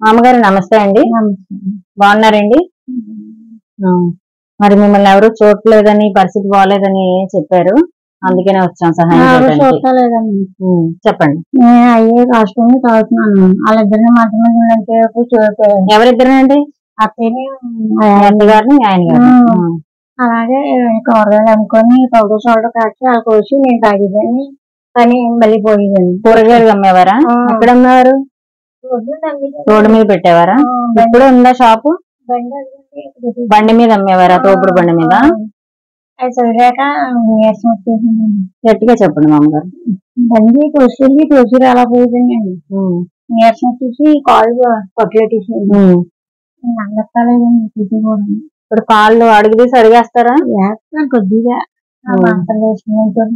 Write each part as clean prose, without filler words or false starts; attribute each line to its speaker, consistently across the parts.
Speaker 1: మామగారు నమస్తే అండి. బాగున్నారండి? మరి మిమ్మల్ని ఎవరు చూడలేదని, పరిస్థితి బాగోలేదని చెప్పారు, అందుకనే వచ్చాం సహాయం చేయడానికి. చెప్పండి.
Speaker 2: అయ్యే రాష్ట్రంలో చదువుతున్నాను. వాళ్ళిద్దరిని మధ్య మధ్య
Speaker 1: ఎవరిద్దరండి? అత్తగారిని ఆయన గారు.
Speaker 2: అలాగే కూరగాయలు అమ్ముకొని పౌడర్ సోడా కాచి వాళ్ళ కోసి నేను తాగేదాన్ని, కానీ మళ్ళీ పోయేదాన్ని.
Speaker 1: కూరగాయలు అమ్మేవారా? ఎక్కడ అమ్మేవారు? రోడ్డు మీద పెట్టేవారా? ఇప్పుడు ఉందా షాపు? బండి మీద అమ్మేవారా? తోపుడు బండి మీద.
Speaker 2: చదివాక
Speaker 1: గట్టిగా చెప్పండి మామగారు.
Speaker 2: బండి తోసి అలా పోయేదండి అండి. నీరసం వచ్చేసి కాళ్ళు పట్టులేసి అందలేదండి.
Speaker 1: ఇప్పుడు కాళ్ళు అడుగు తీసి అడిగేస్తారా?
Speaker 2: వేస్తాను కొద్దిగా.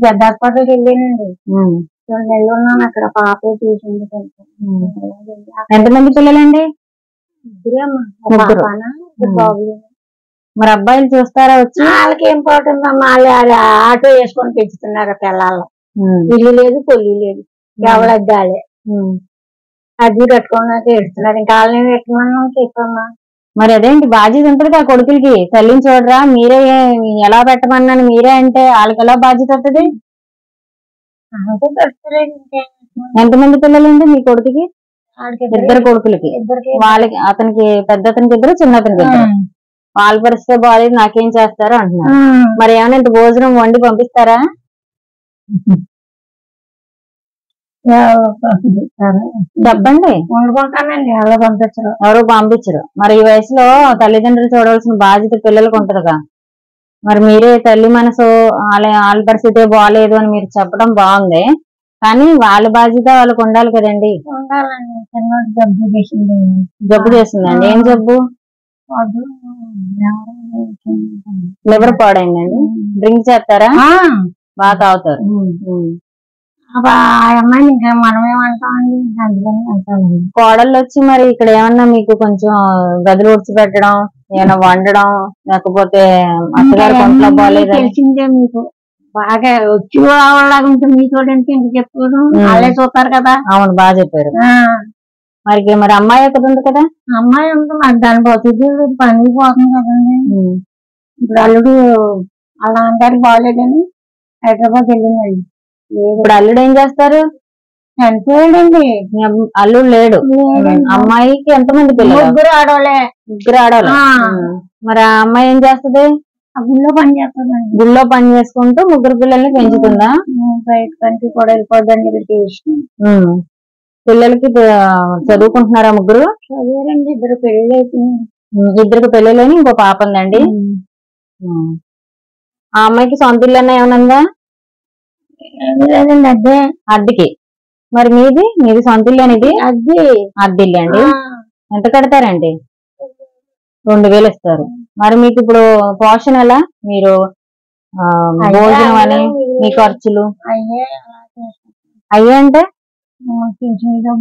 Speaker 2: పెద్ద హాస్పిటల్కి వెళ్ళానండి. 2 నెలలు ఉన్నాను అక్కడ. పాప చూసింది.
Speaker 1: ఎంతమంది పిల్లలండి? మరి అబ్బాయిలు చూస్తారా వచ్చి?
Speaker 2: వాళ్ళకి ఏం పోతుందమ్మా, వాళ్ళు ఆటో వేసుకొని పెంచుతున్నారు పిల్లలు. ఇల్లు లేదు, పొల్లి లేదు, ఎవరికి గాలే. అది కట్టుకోడానికి ఎడుతున్నారు. ఇంకా వాళ్ళని పెట్టమన్నా చెప్పమ్మా.
Speaker 1: మరి అదేంటి బాధ్యత ఉంటుంది ఆ కొడుకులకి? తల్లిని చూడరా? మీరే ఎలా పెట్టమన్నాను మీరే అంటే వాళ్ళకి ఎలా బాధ్యత వస్తుంది? ఎంతమంది పిల్లలండి మీ కొడుకుకి? 2 కొడుకులకి. వాళ్ళకి అతనికి పెద్ద అతనికి 2, చిన్న అతనికి 2. వాళ్ళ పరిస్థితి బాగాలేదు, నాకేం చేస్తారో అంటున్నారు. మరి ఏమైనా ఇంత భోజనం వండి పంపిస్తారా? చెప్పండి.
Speaker 2: వండుకుంటానండి.
Speaker 1: ఎవరు పంపించరు. మరి ఈ వయసులో తల్లిదండ్రులు చూడవలసిన బాధ్యత పిల్లలకు ఉంటదిగా. మరి మీరే తల్లి మనసు వాళ్ళ పరిస్థితి బాగాలేదు అని మీరు చెప్పడం బాగుంది, కానీ వాళ్ళ బాధ్యత వాళ్ళకు ఉండాలి కదండి. జబ్బు చేసిందండి? ఏం జబ్బు? లివర్ పాడైందండి. డ్రింక్ చేస్తారా? బాగా తాగుతారు.
Speaker 2: అమ్మాయిని ఇంకా మనమేమంటామండి, అందుకని అంటామండి.
Speaker 1: కోడళ్ళు వచ్చి మరి ఇక్కడ ఏమన్నా మీకు కొంచెం గదులు ఊడ్చి పెట్టడం, ఏమైనా వండడం, లేకపోతే అత్తగారు కొంట్లో బాగాలేదు
Speaker 2: తెలిసిందే మీకు. బాగా వచ్చి వాళ్ళలాగా ఉంటుంది మీ చూడండి. ఇంటికి చెప్పుకోరు, వాళ్ళే చూస్తారు కదా.
Speaker 1: అవును, బాగా చెప్పారు. మరి అమ్మాయి ఎక్కడ ఉంది కదా?
Speaker 2: అమ్మాయి ఉంది, మరి దాని పోతుంది పని పోతుంది కదండి. ఇప్పుడు అల్లుడు అలా అందరికి బాగోలేదని హైదరాబాద్ వెళ్ళిందండి.
Speaker 1: ఇప్పుడు అల్లుడు ఏం చేస్తారు?
Speaker 2: చనిపోయాడండి.
Speaker 1: అల్లుడు లేడు. అమ్మాయికి ఎంతమంది పిల్లలు?
Speaker 2: 3 ఆడవాళ్ళే.
Speaker 1: 3 ఆడవాళ్ళు. మరి ఆ అమ్మాయి ఏం చేస్తుంది?
Speaker 2: గుళ్ళో పని చేస్తుందండి.
Speaker 1: గుళ్ళో పని చేసుకుంటూ 3 పిల్లల్ని పెంచుతుందా?
Speaker 2: బయట పనికి కూడా వెళ్ళిపోద్దండి.
Speaker 1: పిల్లలకి చదువుకుంటున్నారా? 3
Speaker 2: చదివారండి. 2 పెళ్లి అయిపోయింది.
Speaker 1: 2 పెళ్ళిళ్ళని ఇంకో పాప ఉందండి. ఆ అమ్మాయికి సొంత ఇల్లు అన్నా ఏమన్నా ఉందా?
Speaker 2: లేదండి, అద్దె.
Speaker 1: అద్దెకి. మరి మీది సొంత ఇల్లు అనేది? అద్దె ఇల్లు అండి. ఎంత కడతారండి? 2000 ఇస్తారు. మరి మీకు ఇప్పుడు పోషణ ఎలా? మీరు భోజనం అని మీ ఖర్చులు అయ్యే అంటే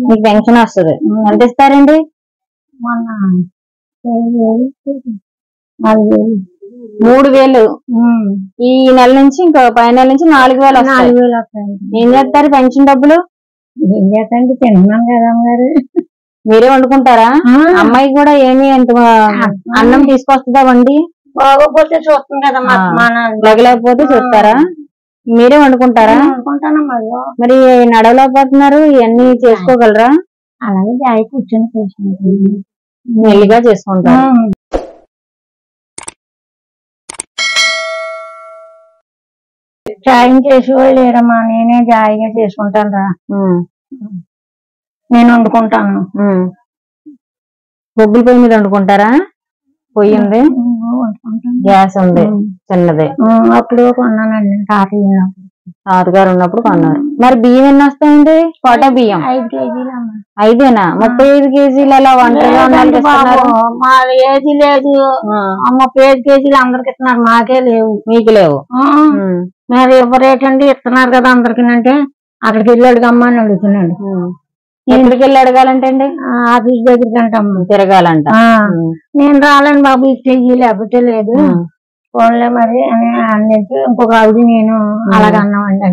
Speaker 1: మీకు పెన్షన్ వస్తుంది. ఎంత ఇస్తారండి? 3000. ఈ నెల నుంచి ఇంకో పై నెల నుంచి 4000 వస్తాయి. ఏం చేస్తారు పెన్షన్ డబ్బులు?
Speaker 2: ఏం చేస్తాండి, తింటున్నాను కదా అమ్మగారు.
Speaker 1: మీరే వండుకుంటారా? అమ్మాయి కూడా ఏమి ఎంత అన్నం తీసుకొస్తుందా వండి?
Speaker 2: బాగోపోతే చూస్తాం కదా,
Speaker 1: లేకపోతే చూస్తారా? మీరే వండుకుంటారా? మరి నడవలేకపోతున్నారు, ఇవన్నీ చేసుకోగలరా?
Speaker 2: అలాగే జాయి కూర్చొని చేసుకుంటాను,
Speaker 1: మెల్లిగా చేసుకుంటారు.
Speaker 2: సాయం చేసేవాళ్ళు లేరమ్మా, నేనే జాయిగా చేసుకుంటాను రా. నేను వండుకుంటాను.
Speaker 1: బొగ్గుల పొయ్యి మీద వండుకుంటారా? పొయ్యి ఉంది, గ్యాస్ ఉంది చిన్నది.
Speaker 2: అప్పుడు కొన్నానండి
Speaker 1: తాతగారు ఉన్నప్పుడు కొన్నారు. మరి బియ్యం ఎన్ని వస్తాయండి? కోటా బియ్యం
Speaker 2: 5 కేజీలు.
Speaker 1: 5ఏనా? 35 కేజీలు అలా వంటగా ఉండాలి.
Speaker 2: మా ఏది లేదు, 35 కేజీలు అందరికి ఇస్తున్నారు, మాకే లేవు.
Speaker 1: మీకు లేవు?
Speaker 2: మరి ఎవరేటండి ఇస్తున్నారు కదా అందరికి అంటే అక్కడికి వెళ్ళి అడగమ్మా అని అడుగుతున్నాడు.
Speaker 1: ఎక్కడికి వెళ్ళి అడగాలంటే అండి?
Speaker 2: ఆఫీస్ దగ్గరికి అంటమ్మా,
Speaker 1: తిరగాలంట.
Speaker 2: నేను రాలేను బాబు, ఇచ్చేయి లేకపోతే లేదు, ఫోన్లే మరి అని అన్నింటి ఇంకొక ఆవిడ నేను అలాగ అన్నామండి.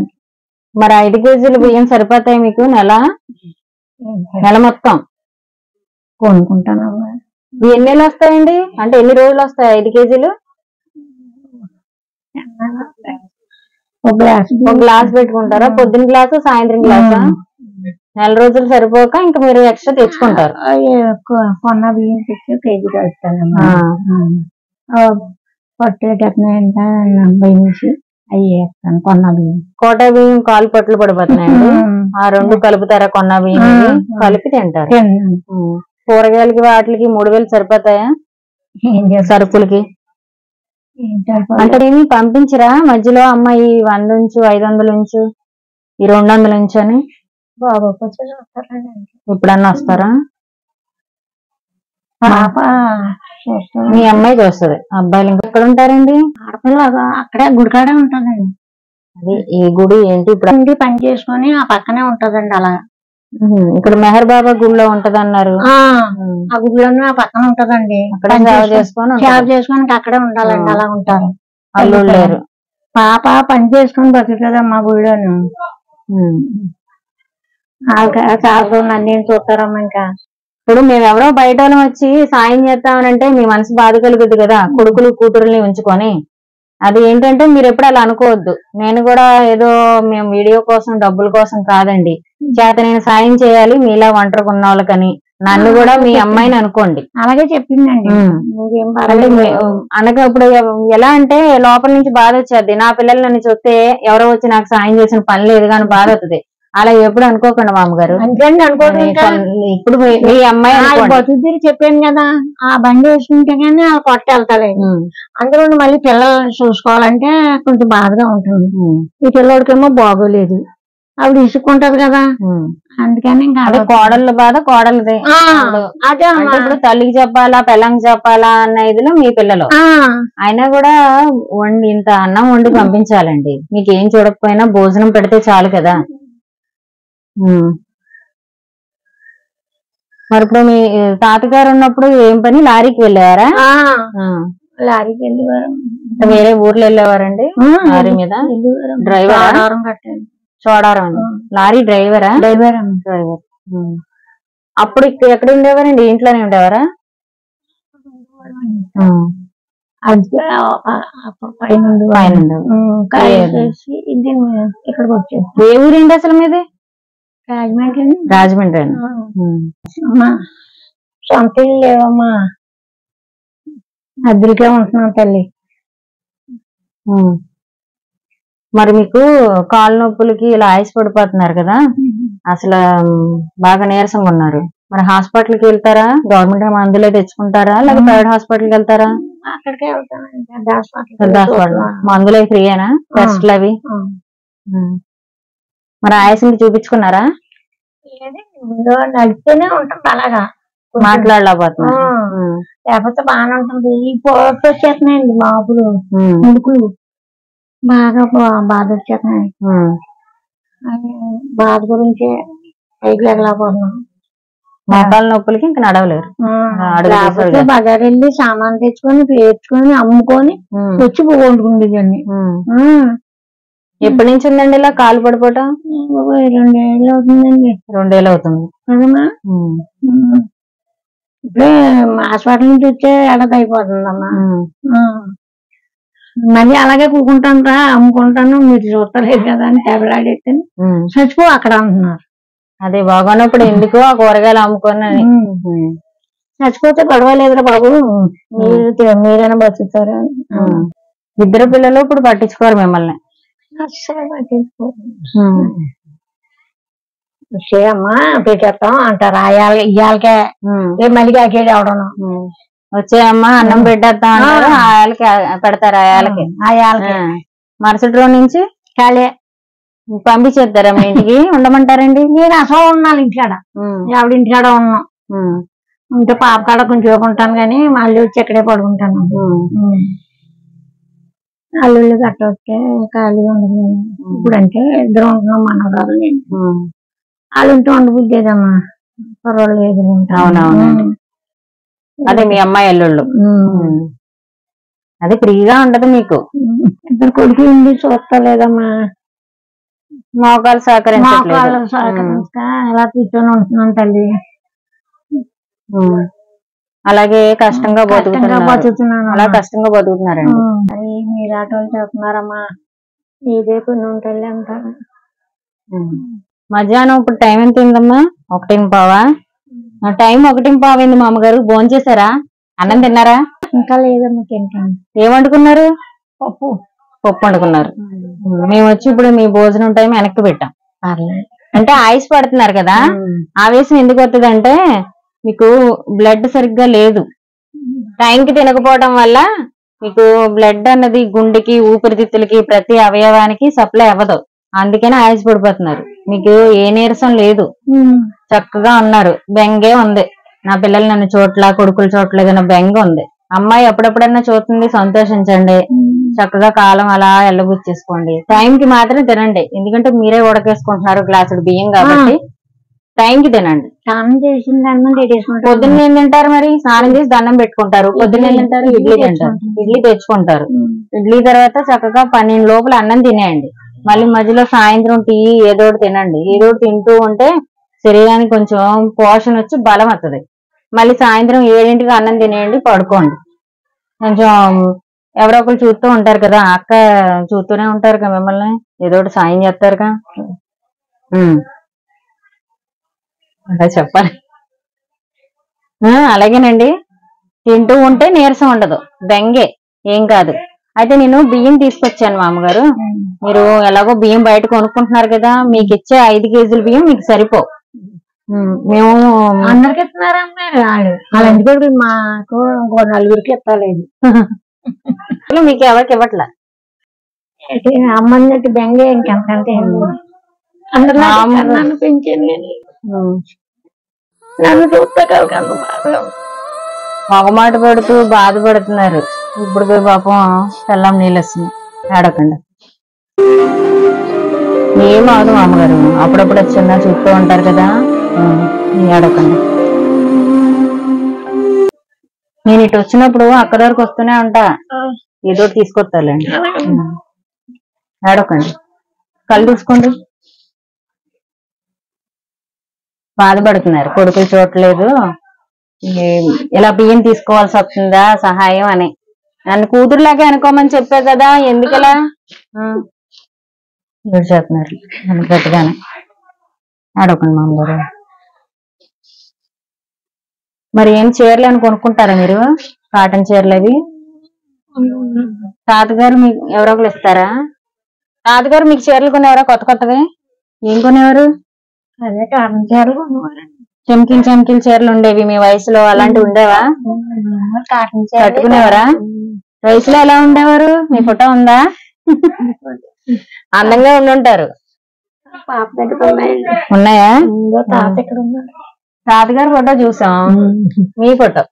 Speaker 1: మరి 5 కేజీలు బియ్యం సరిపోతాయి మీకు నెల మొత్తం?
Speaker 2: కొనుక్కుంటానమ్మా.
Speaker 1: ఎన్ని నెలలు వస్తాయండి? అంటే ఎన్ని రోజులు వస్తాయి 5 కేజీలు? ఒక గ్లాస్ పెట్టుకుంటారా? పొద్దున గ్లాసు, సాయంత్రం గ్లాసా? నెల రోజులు సరిపోక ఇంకా మీరు ఎక్స్ట్రా తెచ్చుకుంటారు.
Speaker 2: కొన్న బియ్యం తెచ్చి కేజీ కలుస్తానమ్మా. పట్టేటట్టున్నాయంట 40 నుంచి అవి వేస్తాను. కొన్న బియ్యం,
Speaker 1: కోట బియ్యం కాలు పట్లు పడిపోతున్నాయండి. ఆ 2 కలుపుతారా? కొన్న బియ్యం కలిపి తింటారు. కూరగాయలకి వాటికి 3000 సరిపోతాయా సరుకులకి? అంటే ఏమి పంపించరా మధ్యలో? అమ్మాయి 100 ఉంచు, 500 ఉంచు, ఈ 200 ఉంచు అని?
Speaker 2: బాబు
Speaker 1: ఎప్పుడన్నా వస్తారా?
Speaker 2: పాప
Speaker 1: మీ అమ్మాయి చూస్తుంది. అబ్బాయిలు ఇంకా ఎక్కడ ఉంటారండి?
Speaker 2: ఆడపిల్ల అక్కడే గుడికాడే ఉంటదండి.
Speaker 1: అది ఏ గుడి ఏంటి? ఇప్పుడు
Speaker 2: పని చేసుకొని ఆ పక్కనే ఉంటదండి. అలా
Speaker 1: ఇక్కడ మెహర్ బాబా గుడిలో ఉంటది అన్నారు.
Speaker 2: ఆ గుడిలోనే ఆ పక్కన ఉంటదండి.
Speaker 1: అక్కడ సేవ చేసుకొని
Speaker 2: అక్కడే ఉండాలండి. అలా ఉంటారు.
Speaker 1: అల్లుళ్ళు లేరు.
Speaker 2: పాప పని చేసుకొని బతుకుతుందమ్మా గుడిలోను. చాలా రోజులు అన్ని చూస్తారమ్మా. ఇంకా
Speaker 1: ఇప్పుడు మేమెవరో బయట వచ్చి సాయం చేస్తామనంటే మీ మనసు బాధ కలుగుద్ది కదా, కొడుకులు కూతురుల్ని ఉంచుకొని. అది ఏంటంటే మీరు ఎప్పుడు అలా అనుకోవద్దు. నేను కూడా ఏదో మేము వీడియో కోసం డబ్బుల కోసం కాదండి, చేత నేను సాయం చేయాలి మీలా ఒంటరికి ఉన్న వాళ్ళకని. నన్ను కూడా మీ అమ్మాయిని అనుకోండి.
Speaker 2: అలాగే చెప్పిందండి.
Speaker 1: అనగా ఇప్పుడు ఎలా అంటే లోపల నుంచి బాధ వచ్చేది. నా పిల్లలు నన్ను చూస్తే ఎవరో వచ్చి నాకు సాయం చేసిన పని లేదు కానీ బాధ అవుతుంది. అలా ఎప్పుడు అనుకోకండి మామగారు. ఇప్పుడు మీ అమ్మాయి
Speaker 2: బతుకుతీరి చెప్పాను కదా, ఆ బండి వేసుకుంటే కానీ ఆ కొట్ట వెళ్తాలేదు. అందులో మళ్ళీ పిల్లల్ని చూసుకోవాలంటే కొంచెం బాధగా ఉంటుంది. ఈ పిల్లోడికేమో బాగోలేదు, ఆవిడ ఇసుకుంటది కదా, అందుకని ఇంకా
Speaker 1: కోడళ్ళ బాధ కోడలదే. అదే ఇప్పుడు తల్లికి చెప్పాలా పిల్లంకి చెప్పాలా అన్న ఇదిలో మీ పిల్లలు. అయినా కూడా ఇంత అన్నం వండి పంపించాలండి. మీకు ఏం చూడకపోయినా భోజనం పెడితే చాలు కదా. మరి ఇప్పుడు మీ తాతగారు ఉన్నప్పుడు ఏం పని? లారీకి వెళ్ళేవారా?
Speaker 2: లారీకి వెళ్ళేవారు.
Speaker 1: వేరే ఊర్లో వెళ్ళేవారండి లారీ మీద? డ్రైవర్? చోడారం. లారీ డ్రైవరా?
Speaker 2: డ్రైవర్.
Speaker 1: అప్పుడు ఎక్కడ ఉండేవారండి? ఇంట్లోనే ఉండేవారా?
Speaker 2: ఇక్కడికి వచ్చేది.
Speaker 1: ఏ ఊరేంటి అసలు మీది?
Speaker 2: రాజమండ్రి.
Speaker 1: రాజమండ్రి.
Speaker 2: అమ్మా సొంత ఇల్లు లేవమ్మా, అద్దెలకే ఉంటున్నాం తల్లి.
Speaker 1: మరి మీకు కాళ్ళ నొప్పులకి ఇలా ఆయుష్ పడిపోతున్నారు కదా, అసలు బాగా నీరసంగా ఉన్నారు. మరి హాస్పిటల్కి వెళ్తారా? గవర్నమెంట్ మందులే తెచ్చుకుంటారా లేక ప్రైవేట్ హాస్పిటల్కి వెళ్తారా?
Speaker 2: అక్కడికే వెళ్తానండి.
Speaker 1: పెద్ద హాస్పిటల్. మందులు ఫ్రీయేనా? టెస్ట్లు అవి? మరి ఆయాసం చూపించుకున్నారా?
Speaker 2: నడిస్తేనే ఉంటుంది, అలాగా
Speaker 1: మాట్లాడలేకపోతున్నా.
Speaker 2: లేకపోతే బాగానే ఉంటుంది. ఈ పోస్ట్ వచ్చేస్తున్నాయండి మాపులు, ముడుకులు బాగా బాధ వచ్చేస్తున్నాయి. బాధ గురించి పైకి వెళ్ళలేకపోతున్నాం.
Speaker 1: మోకాళ్ళ నొప్పులకి ఇంకా నడవలేరు.
Speaker 2: బజార్ వెళ్ళి సామాన్ తెచ్చుకొని పేర్చుకొని అమ్ముకొని వచ్చి వండుకుండేదండి.
Speaker 1: ఎప్పటి నుంచి ఉందండి ఇలా కాలు పడిపోవటం?
Speaker 2: 2 ఏళ్ళు అవుతుందండి.
Speaker 1: 2 ఏళ్ళు అవుతుంది.
Speaker 2: ఇప్పుడే హాస్పిటల్ నుంచి వచ్చే ఏడాది అయిపోతుందమ్మా. మళ్ళీ అలాగే కూకుంటాను రా, అమ్ముకుంటాను, మీరు చూస్తలేదు కదా అని దెబ్బలాడేస్తే చచ్చిపో అక్కడ అంటున్నారు.
Speaker 1: అదే బాగున్నప్పుడు ఎందుకు ఆ కూరగాయలు అమ్ముకొని
Speaker 2: చచ్చిపోతే పర్వాలేదురా బాబు, మీరైనా బతుకుతారు.
Speaker 1: 2 పిల్లలు ఇప్పుడు పట్టించుకోరు మిమ్మల్ని.
Speaker 2: అస్సలు పట్టించుకోరు. అమ్మా పెట్టేస్తాం అంటారు. ఇవాళకే మళ్ళీ కాకేది అవడం.
Speaker 1: వచ్చేయమ్మా అన్నం పెట్టేస్తాం అంటారు. ఆయాలకి పెడతారు. ఆయాలకి మరుసటి రోజు నుంచి
Speaker 2: ఖాళీ
Speaker 1: పంపించేస్తారా మీ ఇంటికి? ఉండమంటారండి?
Speaker 2: నేను అసలు ఉన్నాను ఇంటికాడ, ఆవిడ ఇంటికాడ ఉన్నాం. ఉంటే పాప కాడ కొంచెం ఉంటాను కానీ మళ్ళీ వచ్చి ఎక్కడే పడుకుంటాను. అల్లుళ్ళు గట్ట వస్తే ఖాళీగా ఉండదు. ఇప్పుడు అంటే 2 ఉంటున్నాం మనవరాలు నేను. వాళ్ళు ఉంటే ఉండబుద్దేదమ్మా, పర్వాలేదు ఎదురు.
Speaker 1: అవునవునండి. అదే మీ అమ్మాయి అల్లుళ్ళు. అదే ఫ్రీగా ఉండదు మీకు.
Speaker 2: 2 కొడుకు ఉండి చూస్తలేదమ్మా.
Speaker 1: మోకాలు సహకరించట్లేదు.
Speaker 2: అలా కూర్చొని ఉంటున్నాను తల్లి.
Speaker 1: అలాగే కష్టంగా బతుకుతున్నాను. అలా కష్టంగా బతుకుతున్నారండి.
Speaker 2: మీరు ఆటోలు చెప్తున్నారమ్మా, ఇదే కొన్ని ఉంటుంది అంటారు.
Speaker 1: మధ్యాహ్నం ఇప్పుడు టైం ఎంత అయిందమ్మా? 1:15. టైం 1:15 అయింది. మా అమ్మగారు భోజనం చేశారా? అన్నం తిన్నారా?
Speaker 2: ఇంకా లేదమ్మా. తింటాను.
Speaker 1: ఏం వండుకున్నారు?
Speaker 2: పప్పు
Speaker 1: వండుకున్నారు. మేము వచ్చి ఇప్పుడు మీ భోజనం టైం వెనక్కి పెట్టాం. అంటే ఆయుష్ పడుతున్నారు కదా, ఆవేశం ఎందుకు వస్తుంది అంటే మీకు బ్లడ్ సరిగ్గా లేదు. టైంకి తినకపోవడం వల్ల మీకు బ్లడ్ అన్నది గుండెకి, ఊపిరితిత్తులకి, ప్రతి అవయవానికి సప్లై అవ్వదు. అందుకని ఆయుష్ పడిపోతున్నారు. మీకు ఏ నీరసం లేదు, చక్కగా ఉన్నారు. బెంగే ఉంది. నా పిల్లలు నన్ను చోట్ల, కొడుకుల చోట్ల ఏదైనా బెంగ ఉంది. అమ్మాయి ఎప్పుడెప్పుడన్నా చూస్తుంది, సంతోషించండి. చక్కగా కాలం అలా ఎల్లబుచ్చేసుకోండి. టైంకి మాత్రం తినండి. ఎందుకంటే మీరే ఉడకేసుకుంటున్నారు గ్లాసుడు బియ్యం కాబట్టి టైంకి తినండి.
Speaker 2: స్నానం చేసింది
Speaker 1: పొద్దున్న ఏం తింటారు మరి? స్నానం చేసి దండం పెట్టుకుంటారు. పొద్దున్న ఏం తింటారు? ఇడ్లీ తింటారు. ఇడ్లీ తెచ్చుకుంటారు. ఇడ్లీ తర్వాత చక్కగా 12 లోపల అన్నం తినేయండి. మళ్ళీ మధ్యలో సాయంత్రం టీ ఏదోటి తినండి. ఏదోటి తింటూ ఉంటే శరీరానికి కొంచెం పోషణ వచ్చి బలం వస్తుంది. మళ్ళీ సాయంత్రం 7ంటికి అన్నం తినేయండి, పడుకోండి. కొంచెం ఎవరో ఒకరు చూస్తూ ఉంటారు కదా, అక్క చూస్తూనే ఉంటారు కదా మిమ్మల్ని, ఏదోటి సాయం చేస్తారుగా. అలా చెప్పాలి. అలాగేనండి. తింటూ ఉంటే నీరసం ఉండదు, బెంగే ఏం కాదు. అయితే నేను బియ్యం తీసుకొచ్చాను మా అమ్మగారు. మీరు ఎలాగో బియ్యం బయట కొనుక్కుంటున్నారు కదా, మీకు ఇచ్చే 5 కేజీల బియ్యం మీకు సరిపో. మేము
Speaker 2: అందరికి ఇస్తున్నారా అన్నారు వాళ్ళు. మాకు 4 ఇవ్వలేదు.
Speaker 1: మీకు ఎవరికి ఇవ్వట్లా?
Speaker 2: అమ్మన్నట్టు బెంగే ఇంకెంతకంటే అందరూ పెంచింది. నన్ను చూస్తా
Speaker 1: మగమాట పడుతూ బాధపడుతున్నారు. ఇప్పుడు పోయి పాపం తెల్లం నీళ్ళు వస్తుంది. ఏడకండి, ఏమవదు మా అమ్మగారు. అప్పుడప్పుడు వచ్చిందా చూస్తూ ఉంటారు కదా, ఏడకండి. నేను ఇటు వచ్చినప్పుడు అక్క దగ్గరకు వస్తూనే ఉంటా, ఏదో తీసుకొస్తాలేండి. ఏడకండి, కళ్ళు చూసుకోండి. బాధపడుతున్నారు, కొడుకులు చూడలేదు, ఇలా బియ్యం తీసుకోవాల్సి వస్తుందా సహాయం అని. నన్ను కూతురులాగే అనుకోమని చెప్పా కదా, ఎందుకలా చేస్తున్నారు నన్ను గట్టిగానే. అడగండి మా అమ్మగారు. మరి ఏం చీరలు అని కొనుక్కుంటారా మీరు? కాటన్ చీరలు అవి తాతగారు మీకు ఎవరో ఒకరు ఇస్తారా? తాతగారు మీకు చీరలు కొనేవారా కొత్త కొత్తవి? ఏం కొనేవారు?
Speaker 2: అదే కాటన్ చీరలు కొనేవారు.
Speaker 1: చెంకిల్ చీరలు ఉండేవి మీ వయసులో, అలాంటివి ఉండేవా?
Speaker 2: కాటన్ చీర
Speaker 1: కట్టుకునేవారా? వయసులో ఎలా ఉండేవారు? మీ ఫోటో ఉందా? అందంగా ఉండుంటారు. ఉన్నాయా? తాతగారు ఫోటో చూసాం, మీ ఫోటో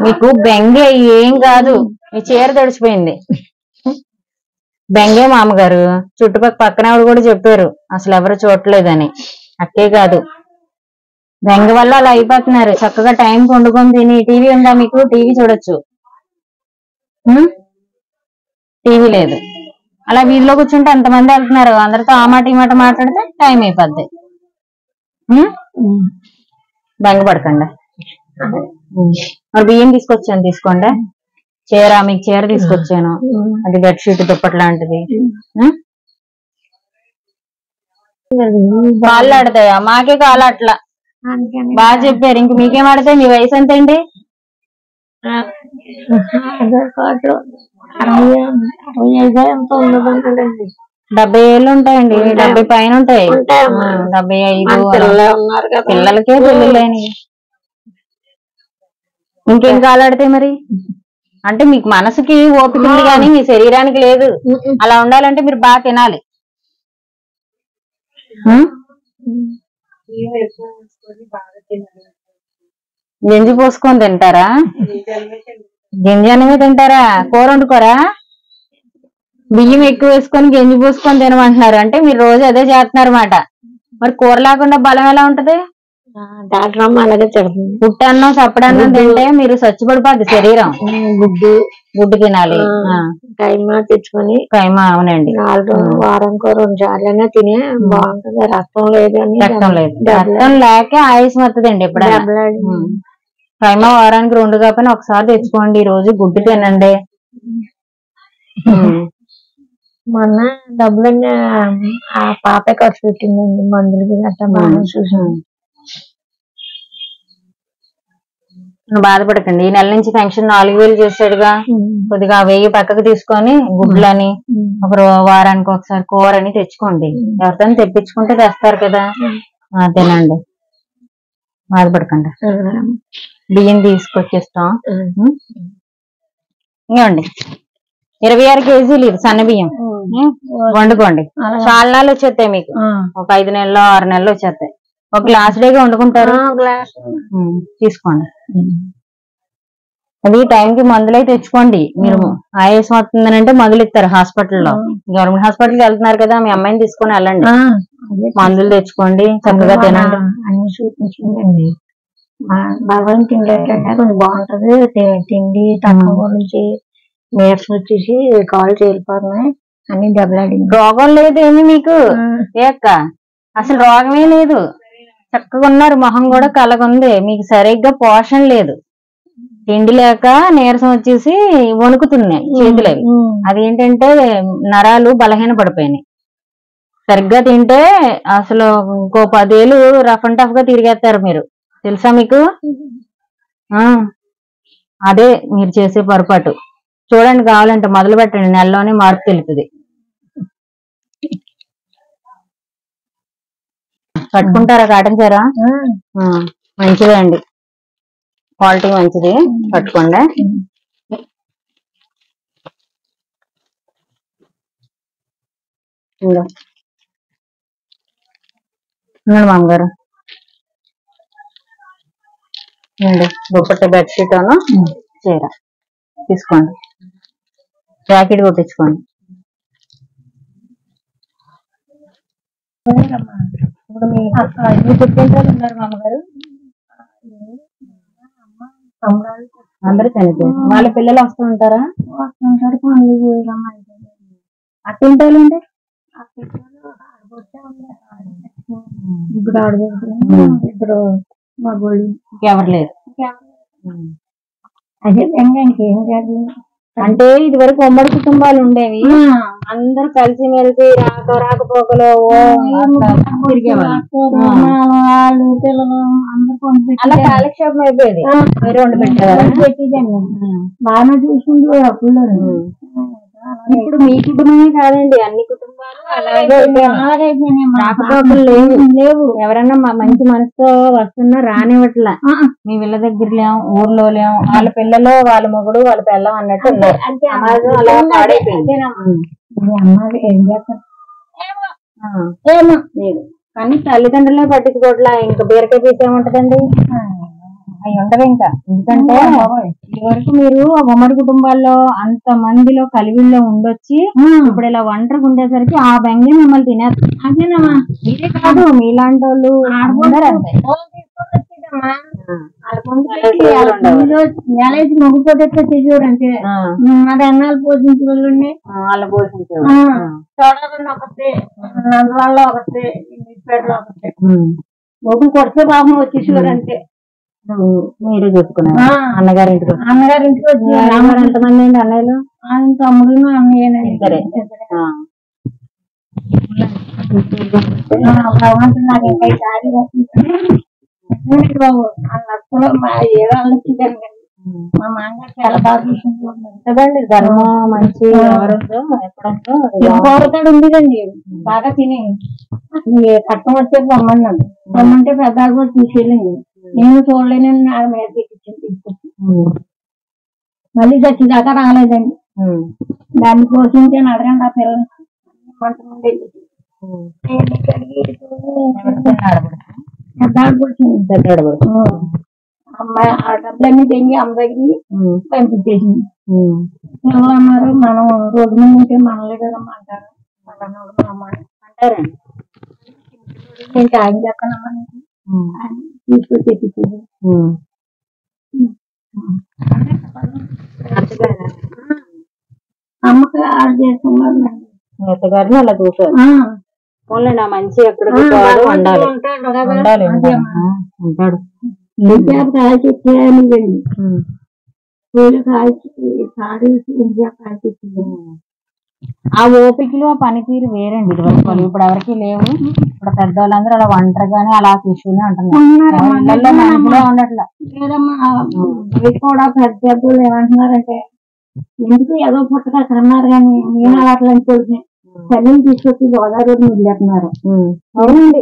Speaker 1: మీకు బెంగే ఏం కాదు. మీ చీర తడిచిపోయింది, బెంగే మామగారు. పక్కన ఆవిడ కూడా చెప్పారు అసలు ఎవరు చూడలేదని. అట్టే కాదు, బెంగ వల్ల అలా అయిపోతున్నారు. చక్కగా టైం వండుకొని తిని. టీవీ ఉందా మీకు? టీవీ చూడొచ్చు. టీవీ లేదు. అలా వీధిలో కూర్చుంటే ఎంతమంది వెళ్తున్నారు, అందరితో ఆ మాట ఈ మాట మాట్లాడితే టైం అయిపోద్ది. బెంగ పడకండి. మరి బియ్యం తీసుకొచ్చాను, తీసుకోండి. చీర, మీకు చీర తీసుకొచ్చాను, అది బెడ్షీట్ దుప్పటి లాంటిది. కాళ్ళు ఆడతాయా? మాకే కాళ్ళు అట్లా. బాగా చెప్పారు. ఇంక మీకేం ఆడతాయి? మీ వయసు ఎంత అండి? 70 ఏళ్ళు ఉంటాయండి. 70 పైన ఉంటాయి. 75 పిల్లలకే పెళ్ళిళ్ళని. ఇంకేం కాలాడితే మరి? అంటే మీకు మనసుకి ఓపిక ఉంది కానీ మీ శరీరానికి లేదు. అలా ఉండాలంటే మీరు బాగా తినాలి. గింజి పోసుకొని తింటారా? గింజ అన్నమే తింటారా? కూర వండుకోరా? బియ్యం ఎక్కువ వేసుకొని గింజి పోసుకొని తినమంటున్నారు అంటే మీరు రోజు అదే చేస్తున్నారు అన్నమాట. మరి కూర లేకుండా బలం ఎలా ఉంటది?
Speaker 2: డాక్టర్ అమ్మ అలాగే తిడుతుంది.
Speaker 1: పుట్టన్నం చప్పడన్నం తింటే మీరు స్వచ్ఛపడిపోద్ది శరీరం. గుడ్డు తినాలి.
Speaker 2: కైమా తెచ్చుకొని
Speaker 1: కైమా అవునండి.
Speaker 2: వారానికి 2 సార్లైనా తినే బాగుంటుంది. రక్తం లేదు అని
Speaker 1: రక్తం లేక ఆయుష్ వస్తుందండి. ఎప్పుడైనా కైమా వారానికి 2 కాకపోయినా ఒకసారి తెచ్చుకోండి. ఈ రోజు గుడ్డు తినండి.
Speaker 2: మొన్న డబ్బులన్నీ ఆ పాప ఖర్చు పెట్టిందండి మందులకి గట్టా బాగా చూసాను.
Speaker 1: బాధపడకండి. ఈ నెల నుంచి పెన్షన్ 4000 చేసాడుగా, కొద్దిగా 1000 పక్కకు తీసుకొని గుడ్లని ఒక వారానికి ఒకసారి కూరని తెచ్చుకోండి. ఎవరితో తెప్పించుకుంటే తెస్తారు కదా, తినండి. బాధపడకండి. బియ్యం తీసుకొచ్చేస్తాం. ఇవ్వండి 26 కేజీలు ఇది సన్న బియ్యం వండుకోండి. చాలనాలు వచ్చేస్తాయి మీకు. ఒక 5 నెలలు 6 నెలలు వచ్చేస్తాయి. ఒక గ్లాస్ డేగా వండుకుంటారు. తీసుకోండి. అది టైంకి మందులు అయితే తెచ్చుకోండి. మీరు ఆయాసం వస్తుందని అంటే మందులు ఇస్తారు హాస్పిటల్లో. గవర్నమెంట్ హాస్పిటల్కి వెళ్తున్నారు కదా, మీ అమ్మాయిని తీసుకొని వెళ్ళండి. మందులు తెచ్చుకోండి, చక్కగా తినండి.
Speaker 2: అన్ని చూపించిందండి. భగవాన్ తిండి కొంచెం బాగుంటది. తిండి తక్కువ గురించి నీరసం వచ్చేసి కాళ్ళు చేరిపోతున్నాయి. అన్ని దెబ్బలాడి.
Speaker 1: రోగం లేదు ఏమి మీకు ఏక్క, అసలు రోగమే లేదు. చక్కగా ఉన్నారు. మొహం కూడా కలగుంది. మీకు సరిగ్గా పోషణ లేదు. తిండి లేక నీరసం వచ్చేసి వణుకుతున్నాయి చేతులు. అవి అదేంటంటే నరాలు బలహీన పడిపోయినాయి. సరిగ్గా తింటే అసలు ఇంకో 10 ఏళ్ళు రఫ్ అండ్ టఫ్ గా తిరిగేస్తారు మీరు. తెలుసా మీకు? అదే మీరు చేసే పొరపాటు. చూడండి, కావాలంటే మొదలు పెట్టండి. నెలలోనే మార్పు తెలుస్తుంది. కట్టుకుంటారా కాటన్ చీర? మంచిదే అండి, క్వాలిటీ మంచిది. కట్టుకోండి. మామగారు దుప్పట్ట బెడ్షీట్ అను చీర తీసుకోండి. జాకెట్ కొట్టించుకోండి. ఇప్పుడు మీ పుట్టింటారు ఉన్నారు మామగారు, అందరూ చనిపోయారు. వాళ్ళ పిల్లలు వస్తూ ఉంటారా?
Speaker 2: వస్తుంటారు. పనులు పోయారమ్మా.
Speaker 1: అట్టింటారు అండి.
Speaker 2: ఇప్పుడు ఇద్దరు మగోళ్ళు,
Speaker 1: ఇంకెవరు లేరు.
Speaker 2: అదే ఇంకేం కాదు.
Speaker 1: అంటే ఇది వరకు ఉమ్మడి కుటుంబాలు ఉండేవి. అందరూ కలిసి మెలిసి రాకపోకలు
Speaker 2: వాళ్ళు పిల్లలు అందరూ
Speaker 1: అలా కాలక్షేపం అయిపోయేది.
Speaker 2: పెట్టేదండి. బాగా చూసుకుంటూ అప్పుడు.
Speaker 1: ఇప్పుడు మీ కుటుంబమే కాదండి, అన్ని కుటుంబాలు అలాగే రాకపోకలు లేవు. ఎవరన్నా మంచి మనసుతో వస్తున్నా రానివ్వట్లా. మీ వీళ్ళ దగ్గర లేం, ఊర్లో లేం. వాళ్ళ పిల్లలు వాళ్ళ మొగుడు వాళ్ళ పిల్లం అన్నట్టు ఉన్నారు. అలా పాడైపోయింది.
Speaker 2: ఏం చేస్తారు
Speaker 1: కానీ తల్లిదండ్రులే పట్టించుకోవట్లా. ఇంకా బీరకాయ పీస్ ఏముంటదండి, అవి ఉండవు ఇంకా. ఎందుకంటే ఇదివరకు మీరు ఉమ్మడి కుటుంబాల్లో అంత మందిలో కలివిల్లో ఉండొచ్చి ఇప్పుడు ఇలా ఒంటరిగా ఉండేసరికి ఆ బెంగ మిమ్మల్ని తినేస్తారు. అదేనమ్మా, ఇదే కాదు మీలాంటి వాళ్ళు
Speaker 2: మొగ్గుపోతే చేసేవారు. అంటే అది అన్నాలు పోషించే వాళ్ళు
Speaker 1: వాళ్ళు పోషించేవారు.
Speaker 2: చూడాలని ఒకటి, నందవాళ్ళలో ఒకటి, ఇంటిపేటలో ఒకటి మొగ్గు కొడితే బాబు వచ్చేసేవారు. అంటే
Speaker 1: మీరే చెప్పుకున్నారు. అన్నగారింటికి
Speaker 2: వచ్చి
Speaker 1: ఎంతమంది అండి అన్నయ్యలు?
Speaker 2: ఆయన తమ్ముడు అన్నయ్య.
Speaker 1: సరే,
Speaker 2: భగవంతుడు నాకు ఇంకా ఈసారి బాబు అన్నప్పుడు మా ఏదో వచ్చిందండి. మా మామగారు చాలా బాగా చూసుకుంటుందండి.
Speaker 1: ధర్మం మంచి ఎవరుందో ఎప్పుడంతో
Speaker 2: పోరతాడు ఉండేదండి. బాగా తిని కట్టం వచ్చే రమ్మన్నాడు. రమ్మంటే పెద్దలు కూడా తీసుకెళ్ళింది. నేను చూడలేనని నా మీద తీసుకొచ్చి మళ్ళీ చచ్చిదాకా రాలేదండి. దాన్ని పోషించే అడగండి ఆ పిల్లలు. అమ్మాయి ఆ డబ్బులన్నీ తెంగి అమ్మ దగ్గరికి పంపించేసింది. పిల్లలు అన్నారు, మనం రోడ్డు మీద ఉంటే మనలే కదమ్మా అంటారు. అంటారండి. నేను తాగి చెప్పనమ్మా. తీసుకొచ్చి ఎక్కించారు. అమ్మకి ఆర్డర్ చేసుకున్నారు.
Speaker 1: మీ అత్తగారిని అలా చూసారు. పోన్లేండి, ఆ మంచి ఎక్కడ ఉండాలి. ఉండాలి ఉంటాడు.
Speaker 2: కాల్చి ఇచ్చేయాలండి. పూలు కాల్చి కాడు కాల్చి ఇచ్చింది.
Speaker 1: ఆ ఓపికలు ఆ పనితీరు వేరండి. ఇదివరకు ఇప్పుడు ఎవరికి లేవు. ఇప్పుడు పెద్దవాళ్ళందరూ అలా ఒంటరిగానే అలా కూర్చుని ఉంటున్నారు. మనసులో ఉండట్లా. కూడా పెద్ద పెద్దలు ఏమంటున్నారంటే ఎందుకు ఏదో పుట్టక అక్కడ అన్నారు కానీ నేను అట్లా అనుకోండి తల్లిని తీసుకొచ్చి గోదావరి వదిలేస్తున్నారు. అవునండి,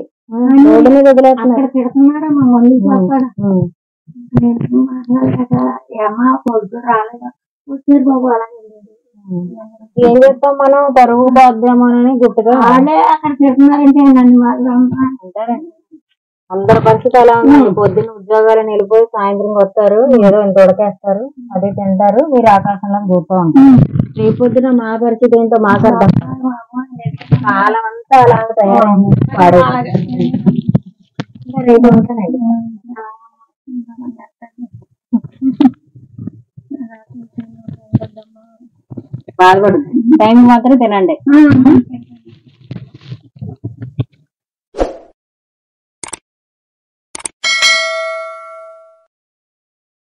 Speaker 1: అక్కడ పెడుతున్నారా మా మంది చెప్పాడు. మాట్లాడక ఏమా పొద్దు రాలేదా వచ్చారు బాబు. అలాగే ఏం చేస్తాం మనం, పరువు బాధ్యమని గుట్టుగా వాళ్ళే అక్కడ పెడుతున్నారంటే నన్ను వాళ్ళు అంటారండి. అందరి పరిస్థితి అలా ఉంది. పొద్దున్న ఉద్యోగాలను వెళ్ళిపోయి సాయంత్రం వస్తారు, ఏదో ఇంత ఉడకేస్తారు, అదే తింటారు, మీరు ఆకాశంలో కూర్చో ఉంటారు. రేపు పొద్దున మా పరిస్థితి ఏంటో మాకు అర్థం. కాలం అంతా అలా తయారైంది. రేపు ఉంటానండి. బాధపడుతుంది. టైం మాత్రం తినండి.